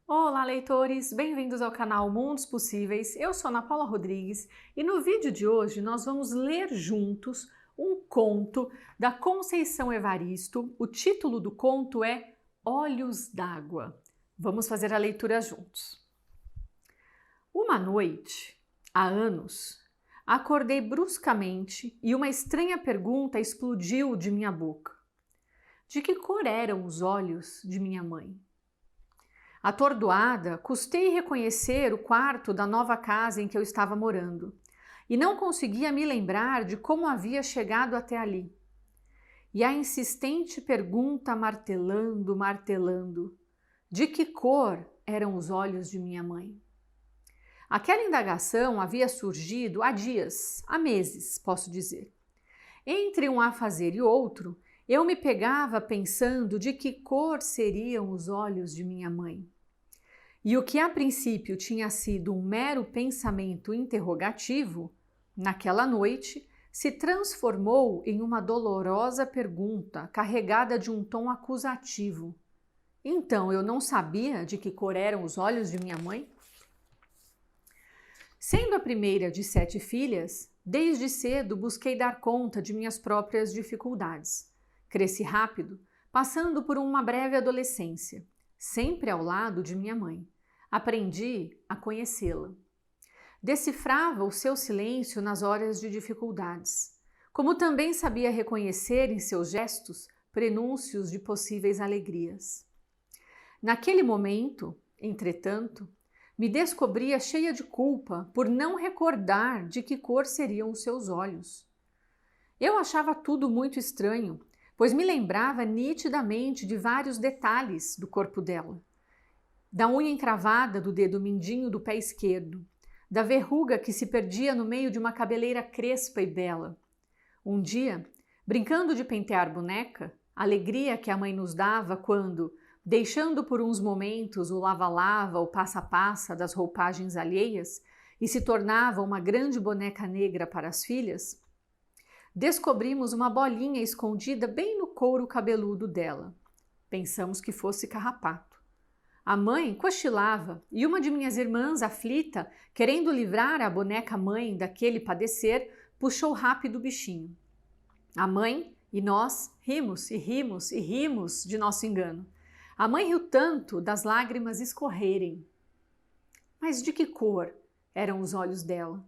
Olá, leitores! Bem-vindos ao canal Mundos Possíveis. Eu sou Ana Paula Rodrigues e no vídeo de hoje nós vamos ler juntos um conto da Conceição Evaristo. O título do conto é Olhos d'Água. Vamos fazer a leitura juntos. Uma noite, há anos, acordei bruscamente e uma estranha pergunta explodiu de minha boca. De que cor eram os olhos de minha mãe? Atordoada, custei reconhecer o quarto da nova casa em que eu estava morando e não conseguia me lembrar de como havia chegado até ali. E a insistente pergunta martelando, de que cor eram os olhos de minha mãe? Aquela indagação havia surgido há dias, há meses, posso dizer. Entre um afazer e outro, eu me pegava pensando de que cor seriam os olhos de minha mãe. E o que a princípio tinha sido um mero pensamento interrogativo, naquela noite se transformou em uma dolorosa pergunta carregada de um tom acusativo. Então eu não sabia de que cor eram os olhos de minha mãe? Sendo a primeira de 7 filhas, desde cedo busquei dar conta de minhas próprias dificuldades. Cresci rápido, passando por uma breve adolescência, sempre ao lado de minha mãe. Aprendi a conhecê-la. Decifrava o seu silêncio nas horas de dificuldades, como também sabia reconhecer em seus gestos prenúncios de possíveis alegrias. Naquele momento, entretanto, me descobria cheia de culpa por não recordar de que cor seriam os seus olhos. Eu achava tudo muito estranho, pois me lembrava nitidamente de vários detalhes do corpo dela. Da unha encravada do dedo mindinho do pé esquerdo, da verruga que se perdia no meio de uma cabeleira crespa e bela. Um dia, brincando de pentear boneca, a alegria que a mãe nos dava quando, deixando por uns momentos o lava-lava, o passa-passa das roupagens alheias e se tornava uma grande boneca negra para as filhas, descobrimos uma bolinha escondida bem no couro cabeludo dela. Pensamos que fosse carrapato. A mãe cochilava e uma de minhas irmãs, aflita, querendo livrar a boneca mãe daquele padecer, puxou rápido o bichinho. A mãe e nós rimos e rimos e rimos de nosso engano. A mãe riu tanto das lágrimas escorrerem. Mas de que cor eram os olhos dela?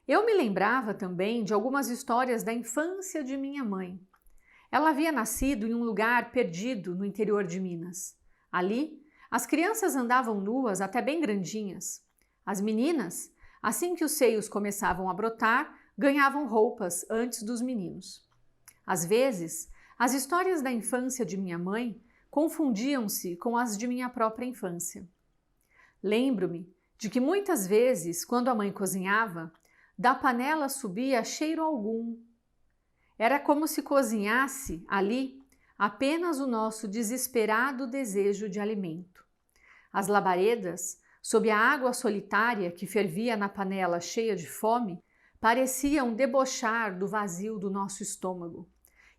Eu me lembrava também de algumas histórias da infância de minha mãe. Ela havia nascido em um lugar perdido no interior de Minas. Ali, as crianças andavam nuas até bem grandinhas. As meninas, assim que os seios começavam a brotar, ganhavam roupas antes dos meninos. Às vezes, as histórias da infância de minha mãe confundiam-se com as de minha própria infância. Lembro-me de que muitas vezes, quando a mãe cozinhava, da panela subia cheiro algum. Era como se cozinhasse ali apenas o nosso desesperado desejo de alimento. As labaredas, sob a água solitária que fervia na panela cheia de fome, pareciam debochar do vazio do nosso estômago,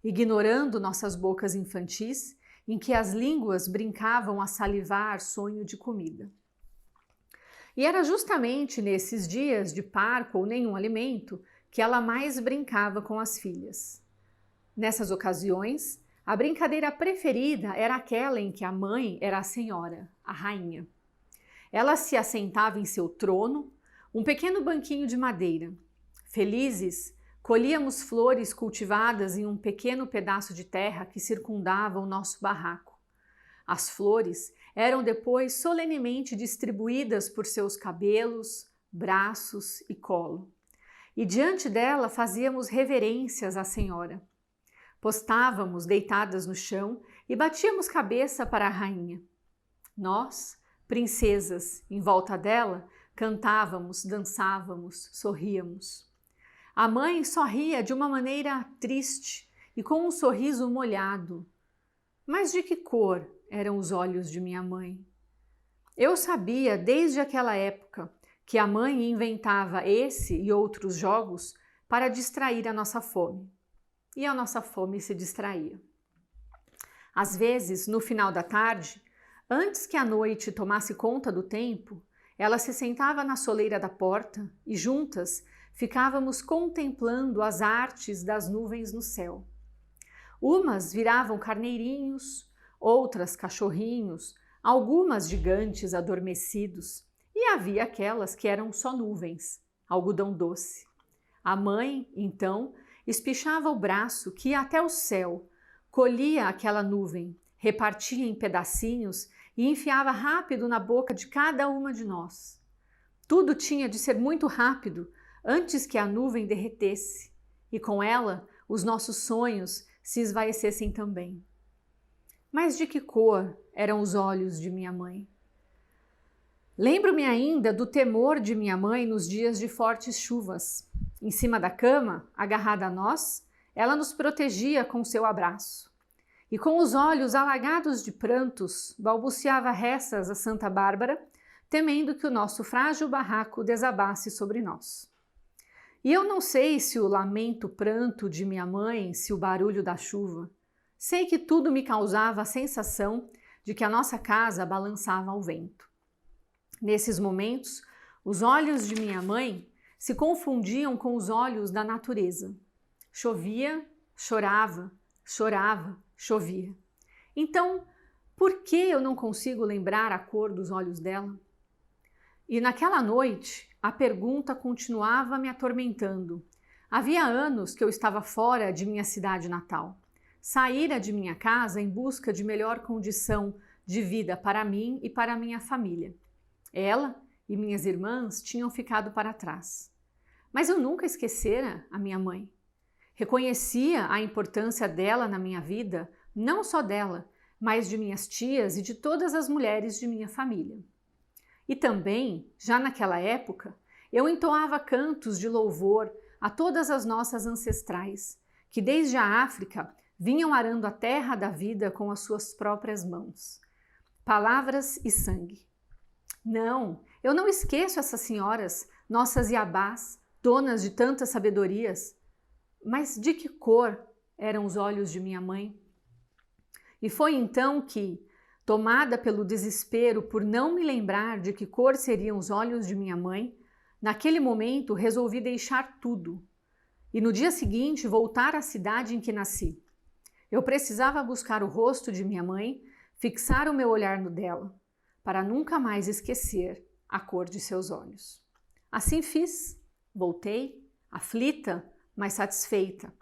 ignorando nossas bocas infantis, em que as línguas brincavam a salivar sonho de comida. E era justamente nesses dias de parco ou nenhum alimento que ela mais brincava com as filhas. Nessas ocasiões, a brincadeira preferida era aquela em que a mãe era a senhora, a rainha. Ela se assentava em seu trono, um pequeno banquinho de madeira. Felizes, colhíamos flores cultivadas em um pequeno pedaço de terra que circundava o nosso barraco. As flores eram depois solenemente distribuídas por seus cabelos, braços e colo. E diante dela fazíamos reverências à senhora. Postávamos deitadas no chão e batíamos cabeça para a rainha. Nós, princesas, em volta dela, cantávamos, dançávamos, sorríamos. A mãe sorria de uma maneira triste e com um sorriso molhado. Mas de que cor eram os olhos de minha mãe? Eu sabia desde aquela época que a mãe inventava esse e outros jogos para distrair a nossa fome. E a nossa fome se distraía. Às vezes, no final da tarde, Antes que a noite tomasse conta do tempo, ela se sentava na soleira da porta e juntas ficávamos contemplando as artes das nuvens no céu. Umas viravam carneirinhos, outras cachorrinhos, algumas gigantes adormecidos, e havia aquelas que eram só nuvens, algodão doce. A mãe, então, espichava o braço que ia até o céu, colhia aquela nuvem, repartia em pedacinhos e enfiava rápido na boca de cada uma de nós. Tudo tinha de ser muito rápido antes que a nuvem derretesse, e com ela os nossos sonhos se esvaecessem também. Mas de que cor eram os olhos de minha mãe? Lembro-me ainda do temor de minha mãe nos dias de fortes chuvas. Em cima da cama, agarrada a nós, ela nos protegia com seu abraço. E com os olhos alagados de prantos, balbuciava rezas a Santa Bárbara, temendo que o nosso frágil barraco desabasse sobre nós. E eu não sei se o lamento pranto de minha mãe, se o barulho da chuva. Sei que tudo me causava a sensação de que a nossa casa balançava ao vento. Nesses momentos, os olhos de minha mãe se confundiam com os olhos da natureza. Chovia, chorava, chorava, chovia. Então, por que eu não consigo lembrar a cor dos olhos dela? E naquela noite, a pergunta continuava me atormentando. Havia anos que eu estava fora de minha cidade natal. Saíra de minha casa em busca de melhor condição de vida para mim e para minha família. Ela e minhas irmãs tinham ficado para trás. Mas eu nunca esquecera a minha mãe. Reconhecia a importância dela na minha vida, não só dela, mas de minhas tias e de todas as mulheres de minha família. E também, já naquela época, eu entoava cantos de louvor a todas as nossas ancestrais, que desde a África vinham arando a terra da vida com as suas próprias mãos. Palavras e sangue. Não, eu não esqueço essas senhoras, nossas iabás, donas de tantas sabedorias. Mas de que cor eram os olhos de minha mãe? E foi então que, tomada pelo desespero por não me lembrar de que cor seriam os olhos de minha mãe, naquele momento resolvi deixar tudo e no dia seguinte voltar à cidade em que nasci. Eu precisava buscar o rosto de minha mãe, fixar o meu olhar no dela, para nunca mais esquecer a cor de seus olhos. Assim fiz, voltei, aflita, mas satisfeita.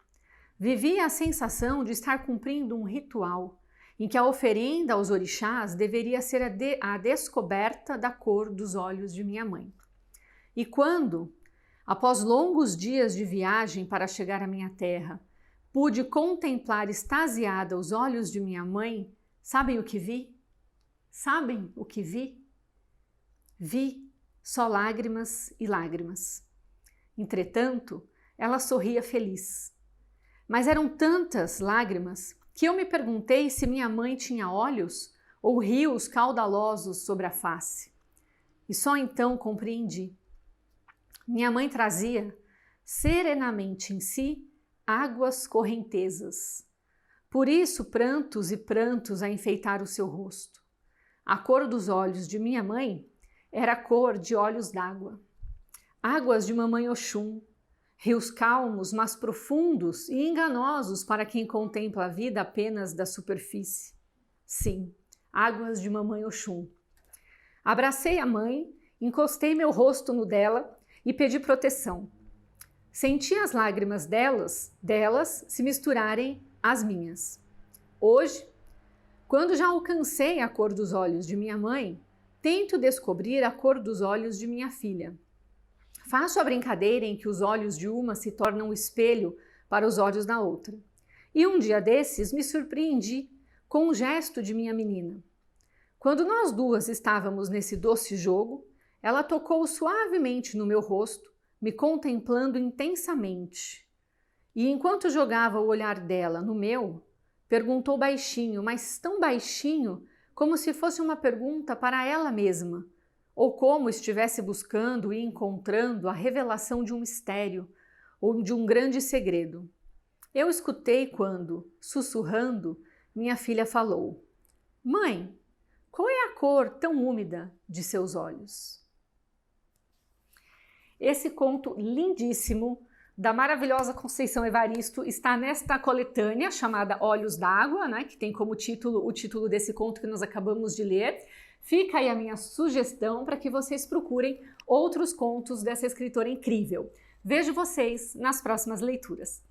Vivia a sensação de estar cumprindo um ritual, em que a oferenda aos orixás deveria ser a descoberta da cor dos olhos de minha mãe. E quando, após longos dias de viagem para chegar à minha terra, pude contemplar extasiada os olhos de minha mãe, sabem o que vi? Sabem o que vi? Vi só lágrimas e lágrimas. Entretanto, ela sorria feliz. Mas eram tantas lágrimas que eu me perguntei se minha mãe tinha olhos ou rios caudalosos sobre a face. E só então compreendi. Minha mãe trazia, serenamente em si, águas correntezas. Por isso, prantos e prantos a enfeitar o seu rosto. A cor dos olhos de minha mãe era a cor de olhos d'água. Águas de mamãe Oxum, rios calmos, mas profundos e enganosos para quem contempla a vida apenas da superfície. Sim, águas de mamãe Oxum. Abracei a mãe, encostei meu rosto no dela e pedi proteção. Senti as lágrimas delas se misturarem às minhas. Hoje, quando já alcancei a cor dos olhos de minha mãe, tento descobrir a cor dos olhos de minha filha. Faço a brincadeira em que os olhos de uma se tornam espelho para os olhos da outra. E um dia desses me surpreendi com um gesto de minha menina. Quando nós duas estávamos nesse doce jogo, ela tocou suavemente no meu rosto, me contemplando intensamente. E enquanto jogava o olhar dela no meu, perguntou baixinho, mas tão baixinho como se fosse uma pergunta para ela mesma, ou como estivesse buscando e encontrando a revelação de um mistério ou de um grande segredo. Eu escutei quando, sussurrando, minha filha falou: "Mãe, Qual é a cor tão úmida de seus olhos? Esse conto lindíssimo da maravilhosa Conceição Evaristo está nesta coletânea chamada Olhos d'Água, né, que tem como título o título desse conto que nós acabamos de ler. Fica aí a minha sugestão para que vocês procurem outros contos dessa escritora incrível. Vejo vocês nas próximas leituras.